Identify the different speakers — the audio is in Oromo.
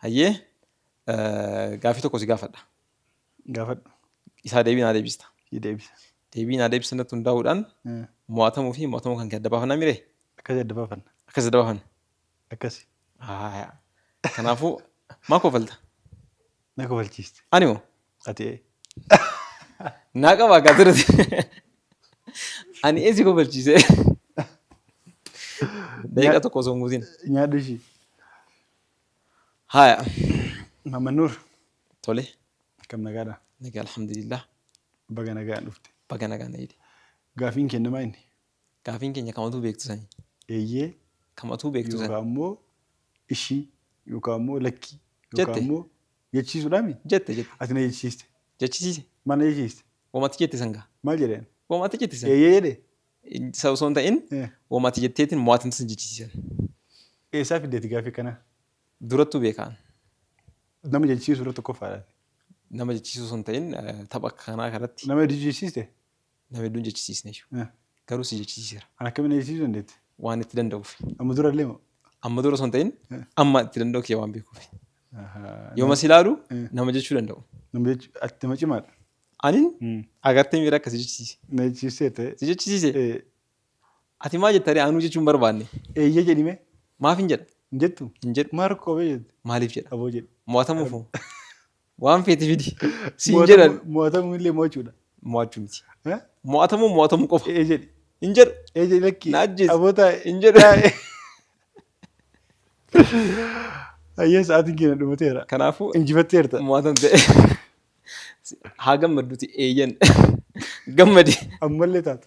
Speaker 1: Hayyee gaaffii tokko si gaafadha.
Speaker 2: Gaafadhu.
Speaker 1: Isaa deebii naa deebista.
Speaker 2: Si deebisa.
Speaker 1: Deebii naa deebisanitti hundaa'uudhaan mo'atamuu fi mo'atamuu kan kee adda baafanna miree?
Speaker 2: Akkasii adda baafanna.
Speaker 1: Akkas adda baafanna.
Speaker 2: Akkasi.
Speaker 1: Kanaafuu maal kofalta?
Speaker 2: Na kofalchiiste.
Speaker 1: Ani moo?
Speaker 2: Ati
Speaker 1: naa qabaa gaa turte. Ani eessi kofalchiisee? Daqiiqaa tokko osoo hin guutiin.
Speaker 2: Nyaadhu ishii.
Speaker 1: Haaya.
Speaker 2: Maamman Nuur.
Speaker 1: Tole.
Speaker 2: Kam nagaadha.
Speaker 1: Nagaa alhamdulillah.
Speaker 2: Baga nagaan dhufte.
Speaker 1: Baga nagaan na hidhe.
Speaker 2: Gaaffiin kennamaa inni.
Speaker 1: Gaaffiin keenya kamatu beektu sani?
Speaker 2: Eeyyee.
Speaker 1: Kamatu beektu sani?
Speaker 2: Yookaan immoo ishii yookaan immoo lakkii
Speaker 1: Jette.
Speaker 2: yookaan immoo jechisiisuudhaami.
Speaker 1: Jette.
Speaker 2: Ati na jechisiiste.
Speaker 1: Jechisiise.
Speaker 2: Maal na jechisiiste?
Speaker 1: Woomati jette sangaa.
Speaker 2: Maal jedheen?
Speaker 1: Woomati jette san.
Speaker 2: Eeyyee jedhee.
Speaker 1: Isa osoo hin ta'in woomati jetteetiin mo'atiin san jechisiisan.
Speaker 2: Eessaa fiddeeti gaaffii kana?
Speaker 1: Durattuu beekaan.
Speaker 2: Nama jechisiisu irratti qoffaadhaan.
Speaker 1: Nama jechisiisuu osoo hin ta'in tapha kanaa kanatti
Speaker 2: Nama jechisiiste?
Speaker 1: nama hedduun jechisiisne jechuudha. Garuu si jechisiiseera.
Speaker 2: An akkamiin jechisiisuu dandeetti?
Speaker 1: Waan itti danda'uuf.
Speaker 2: Amma dura illee moo?
Speaker 1: Amma dura osoo hin ta'in amma itti danda'u kee waan beekuuf. Yooma si ilaalu nama jechuu danda'u.
Speaker 2: Nama jechuun ati nama cimaadha.
Speaker 1: Aniin agartee miira akka si jechisiise.
Speaker 2: Na jechisiistee ta'e.
Speaker 1: Si jechisiise. Ati maal jettee anuu jechuun barbaanne.
Speaker 2: Eeyyee jedhime.
Speaker 1: Maaf hin jedha?
Speaker 2: Hin jettu?
Speaker 1: Hin jedhu.
Speaker 2: Maal kophee jette?
Speaker 1: Maaliif jedha?
Speaker 2: Aboo jedhe.
Speaker 1: Mo'atamuuf moo? Waan feeti fidi. Si hin jedhan.
Speaker 2: Mo'atamuu illee mo'achuudha.
Speaker 1: Mo'achuu miti. Mo'atamuu qofa.
Speaker 2: Ee jedhi.
Speaker 1: Hin jedhu.
Speaker 2: Ee jedhi lakkii.
Speaker 1: Na ajjeesi.
Speaker 2: Aboo taa'e.
Speaker 1: Hin jedhu.
Speaker 2: Ayyee sa'aatiin keenya dhumateera.
Speaker 1: Kanaafuu
Speaker 2: Injifatteerta.
Speaker 1: mo'atamte. Haa gammadduuti eeyyan. Gammadi.
Speaker 2: Ammallee taatu.